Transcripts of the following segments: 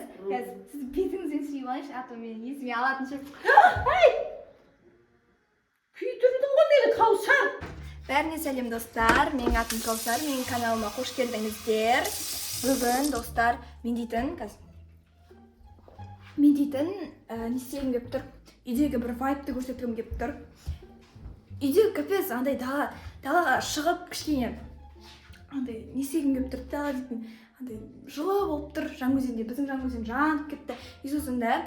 емес. Қазір сіз бетіңізден сүйіп алайыншы, а то мен есіме алатын шығар. Күйдірдің ғой мені, Каусар. Бәріне сәлем достар, менің атым Каусар, менің каналыма қош келдіңіздер. Бүгін достар, мен дейтін не істегім келіп тұр. Үйдегі бір вайбты көрсеткім келіп тұр. Үйде капец андай далаға шығып кішкене андай не істегім келіп тұр. Дала дейтін андай жылы болып тұр. Жаңғөзенде біздің жаңғөзен жанып кетті. И сосын да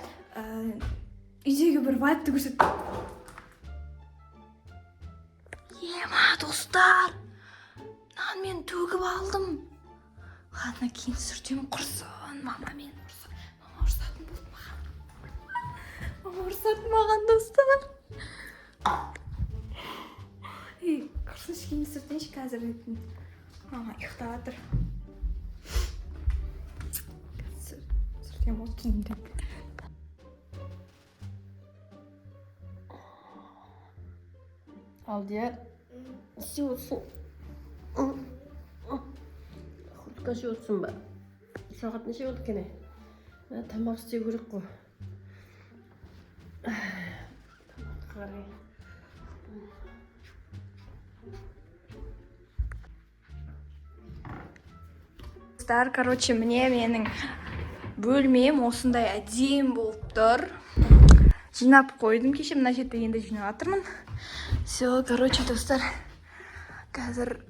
үйдегі бір вайбты көрсеттім. Ема достар, мен төгіп алдым. Ладно, кейін сүртем құрсын. Мама мен ұрсын. Мама ұрсатын болды маған. Мама ұрсатын маған достар. Құрсын кейін сүртенші қазір. Мама ұйықтап жатыр. Сүртем ол кейінірек. Алдияр, істеп отырсың. Құртқа ше отырсың ба? Сағат неше болды екен? Тамақ істеу керек қой. Тамақты қарай. Достар, короче, міне менің бөлмем осындай әдем болып тұр. Жинап қойдым кеше, мына жерде енді жинап жатырмын. Все, короче, достар, қазір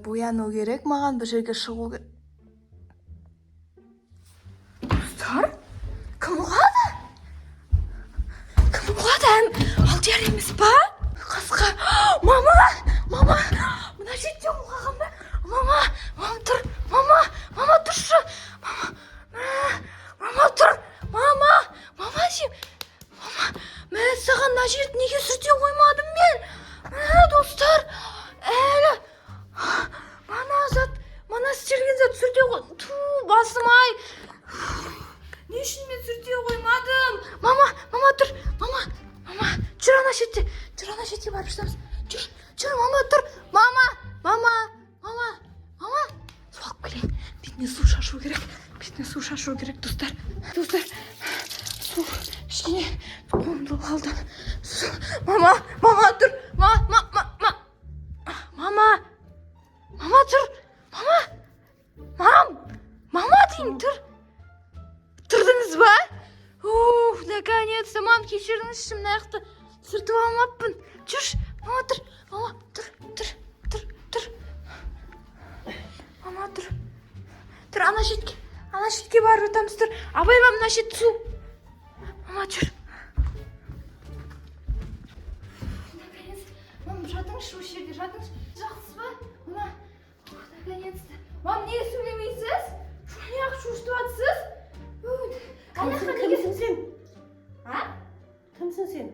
бояну керек маған, бір жерге шығу керек. Достар, кім ұғады? Кім ұғады? Алдияр емес па? Қасқа. Мама, мына жерде ұғаған ба? Мама тұр, мама тұршы. Мама тұр, мама жем. Мен саған мына жерді неге сүрте қоймадым мен? Достар, әлі мана істелген зат сүрте қой. Басым-ай. Не үшін мен сүрте қоймадым? Мама тұр, мама. Жүр ана шетте барып жатамыз. Жүр, мама тұр. Мама. Суалып келейін. Бетіне су шашу керек, достар. Су, ішкене қолымды қалды. Мама тұр. Мама тұр. Мама дейін тұр. Тұрдыңыз ба? Наконец-то, мам, кешіріңізші, мына жақты сүртіп алмаппын. Жүрші, мама тұр. Мама тұр. Ана шетке барып жатамыз, тұр. Абайлап мына шет су. Мама жүр. Наконец, мам, жатыңызшы, осы жерде жатыңызшы. Жақсыз ба? Мама, наконец-то. Мам, неге сөйлемейсіз? Неғып шуштып атсыз? Кімсің сен? Кімсің сен?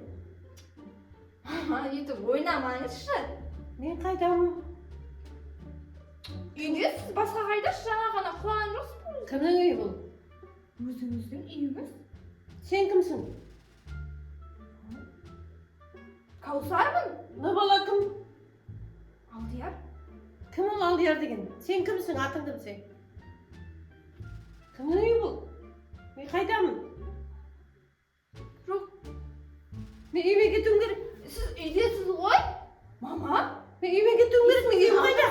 Өйтіп ойнамаңызшы. Мен қайдамын? Үйде сіз басқа қайдасыз? Жаңа ғана құлаған жоқсыз ба? Кімнің үйі бұл? Өзіңіздің үйіңіз. Сен кімсің? Каусармын. Мына бала кім? Алдияр. Кім ол Алдияр деген? Сен кімсің? Атыңды білсең. Кімнің үйі бұл? Мен қайдамын? Жоқ. Мен үйіме кетуім керек. Сіз үйдесіз ғой? Мама? Мен үйіме кетуім керек. Мен үйім қайда?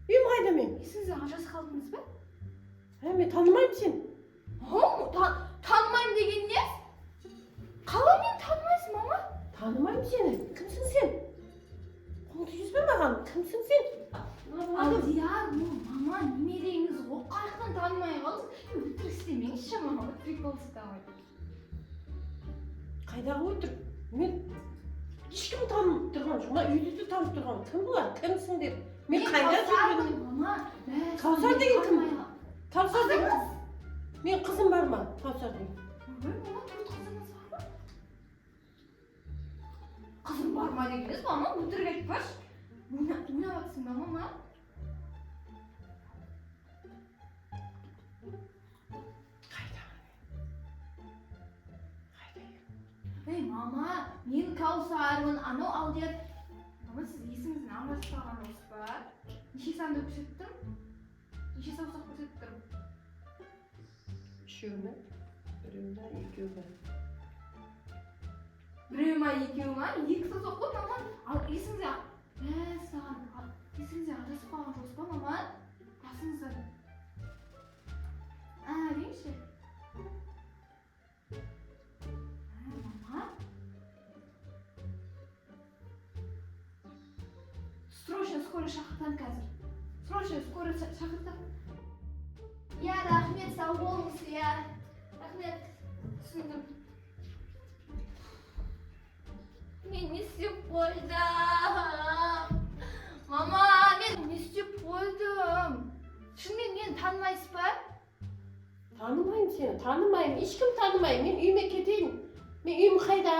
Үйім қайда мен? Сіз ажырасып қалдыңыз ба? Мен танымаймын сен. Танымаймын деген не? Қалай мен танымайсың, мама? Танымаймын сені. Кімсің сен? Қолды жүзбе маған. Кімсің сен? Алдияр, мама, немереңіз ғой. Қайықтан танымай қалдыңыз. Өтірік істемеңізші, мама. Прикол ұстамайды. Қайдағы өтірік? Мен ешкім танып тұрған жоқ. Мына үйді де танып тұрған. Кім бұлар? Кімсің деп? Мен қайда жүргенім? Каусар деген кім? Каусар деген кім? Мен қызым бар ма? Каусар деген. Мама, төрт қызыңыз бар ма? Қызым бар ма дегеніз, мама, өтірік айтпашы. Ойнаватсың ба, мама? Ей, мама, мен Каусармын, анау Алдияр. Мама, сіз есіңіздің алмаспаған осы ба? Неше санды көрсеттім? Неше саусақ көрсеттім? 3. Үшеуі біреуі екеуі Біреу ма екеу ма? Екі сөз оқы маман. Ал есіңізде саған есіңізде адасып қалған жоқсыз ба маман? Басыңызда деңізші. Маман? Срочно скорый шақыртам қазір. Срочно скорый шақыртам. Я, рахмет, сау болыңыз, я. Рахмет, түсіндім. Мен не істеп қойдым? Мама, мен не істеп қойдым? Шынымен мені танымайсыз ба? Tanımаймын сені, танымаймын, ешкім танымаймын. Мен үйіме кетейін. Мен үйім қайда?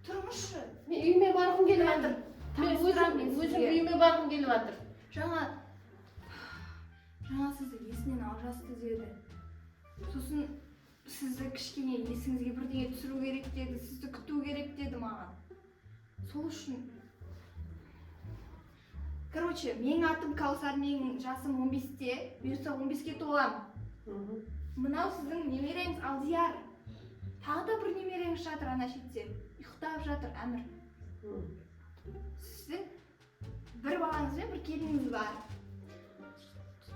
Тұрмысшы. Мен үйіме барғым келіп жатыр. Мен Таныстырамын өзім сізге. үйіме барғым келіп жатыр. Жаңа сізді есінен алжасты деді. Сосын сізді кішкене есіңізге бірдеңе түсіру керек деді, сізді күту керек деді маған. Сол үшін короче, менің атым Каусар, менің жасым 15-те, бұйырса 15-ке толамын. Мынау сіздің немереңіз Алдияр. Тағы да бір немереңіз жатыр ана шетте. Ұйықтап жатыр Әмір. Сіздің бір балаңыз бен бір келініңіз бар.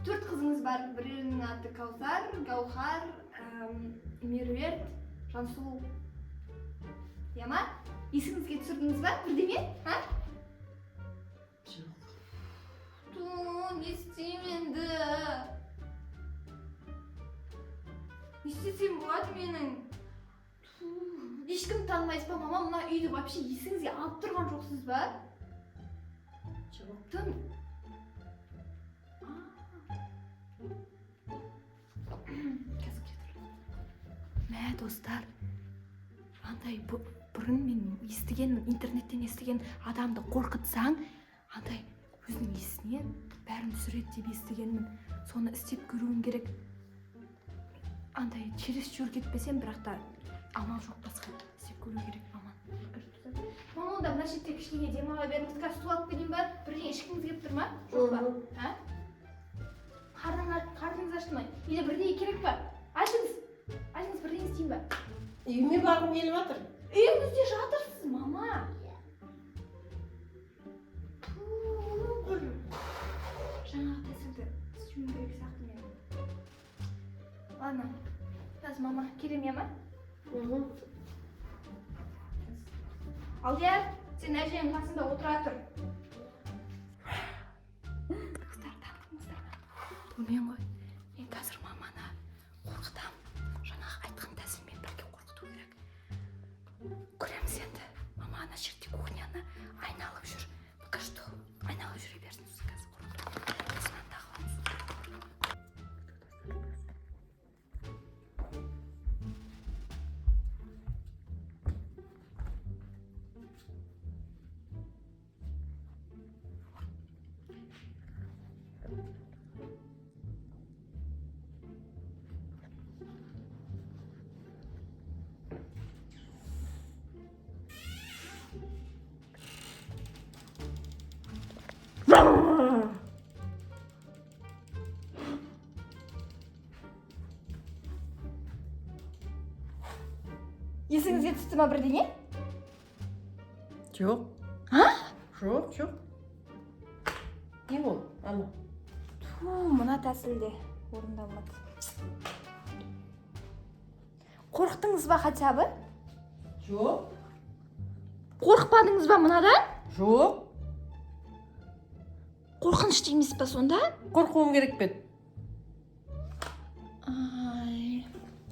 4 қызыңыз бар. Бірінің аты Каусар, Гаухар, Меруерт, Жансұлу. Я ма? Есіңізге түсірдіңіз ба? Бірдеме? Жоқ. Не істеймін енді? Не істесем болады менің? Ешкім танымайсыз ба, мама? Мына үйді вообще есіңізге алып тұрған жоқсыз ба? Жоқ. Тым. Мә, достар. Андай бұрын мен естігенмін, интернеттен естіген адамды қорқытсаң, андай өзінің есіне бәрін түсіреді деп естігенмін. Соны істеп көруім керек. Андай чересчур кетпесем, бірақ та амал жоқ басқа істеп көру керек маман. Мама, онда мына шетте кішкене демала беріңіз, қазір су алып келейін ба? Бірдеңе ішкіңіз келіп тұр ма? Жоқ па? Қарныңыз ашты ма? Или бірдеңе керек па? Айтыңыз бірдеңе істейін ба? Үйіме барғым келіп жатыр. Үйіңізде жатырсыз, мама. Жаңағы тәсілді істеуім керек сияқты мен. Ладно, қазір мама келем я ма? Алдияр, сен әжеңнің қасында отыра тұр. Қыздар, таныңыздар ма? Бұл мен ғой. Мен қазір маманы қорқытам. Жаңағы айтқан тәсілмен бірге қорқыту керек. Көреміз енді. Мама ана жерде кухняны айналып жүр. Пока что айналып жүре берсін. Қазір қорқыту. Осынан тағыламыз. Есіңізге түсті ма бірдеңе? Жоқ. Жоқ. Не ол? Ана. Мына тәсілде орындалмады. Қорықтыңыз ба хотя бы? Жоқ. Қорықпадыңыз ба мынадан? Жоқ. Қорқынышты емес па сонда? Қорқуым керек пе?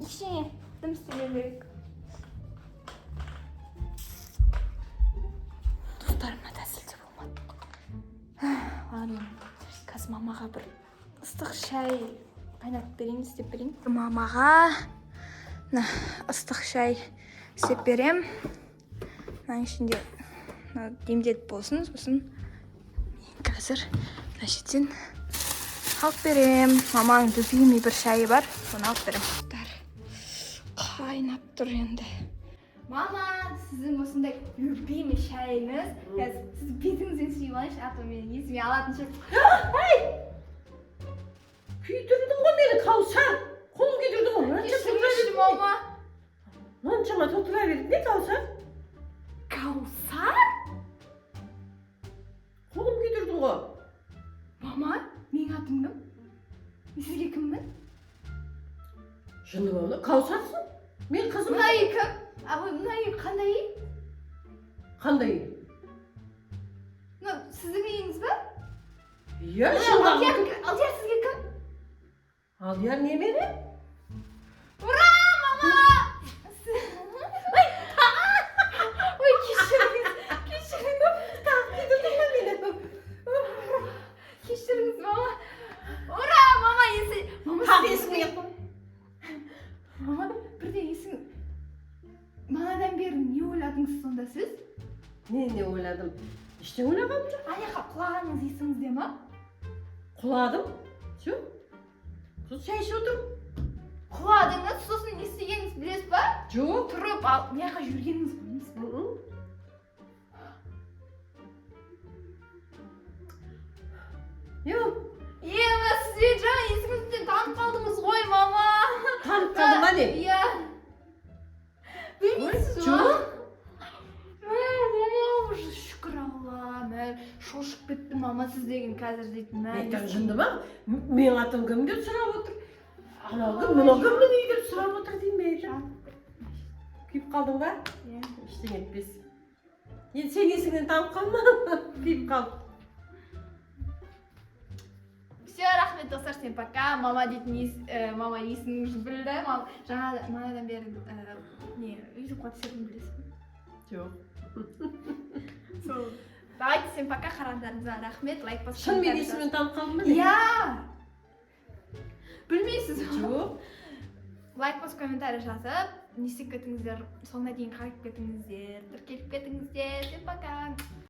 Ештеңе, дым істемеу керек. Достар, мына тәсілде болмады. Ладно, қазір мамаға бір ыстық шай қайнатып берейін, істеп берейін. Мамаға ыстық шай істеп берем. Мынаның ішінде демдет болсын, сосын қазір мына шеттен алып берем. Маманың любимый бір шайы бар, соны алып берем. Қайнап тұр енді. Мама, сіздің осындай любимый шайыңыз. Қазір сіз бетіңізден сүйіп алайыншы, а то мен есіме алатын шығар. Күйдірдің ғой мені, Каусар. Қолын күйдірдің ғой. мама. Мыншама толтыра беріп не Каусар? Каусар? Қолым күйдірдің ғой. Мама, менің атым кім? Мен сізге кіммін? Жынды болы, Каусарсың? Мен қызым. Мына үй кім? Мына үй қандай үй? Қандай? Мына сіздің үйіңіз ба? Иә, шындағы. Алдияр сізге кім? Алдияр немере? Ура, мама! Ой, кешіріңіз. Кешіріңіз, мама. Ура, мама, мама Есіңе Мама, бірде есің... Манадан бері не ойладыңыз сонда сіз? Не ойладым? Ештеңе ойлағаным жоқ. Аяққа құлағаныңыз есіңізде ма? Құладым. Все. Сосын шай ішіп отырмын. Құладыңыз, сосын не істегеніңізді білесіз ба? Жоқ. Тұрып, не жаққа жүргеніңіз білмейсіз ба? Yok. Ема, сіз жаңа есіңізден танып қалдыңыз ғой, мама. Танып қалдым ба не? Иә. Білмейсіз ба? Жоқ. Мама, шүкір Алла, мен шошып кеттім, мама сіз деген қазір дейтін. Айтқан жынды ма? Менің атым кім деп сұрап отыр. Анау кім, мынау кімнің үйі деп сұрап отыр деймін мен. Күйіп қалдың ба? Иә. Ештеңе етпес. Енді сен есіңнен танып қалма. Күйіп қалдың. Все, рахмет достар, всем пока. Мама дейтін мама есіңізді білді. Жаңа манадан бері не үйді қуатсерін білесіз бе? Жоқ. Давайте, всем пока, қараңдарыңызға рахмет, лайк басып. Шын мен есіммен танып қалдым ба? Иә. Білмейсіз ба? Жоқ. Лайк басып комментарий жазып, не істеп кетіңіздер, соңына дейін қарап кетіңіздер, тіркеліп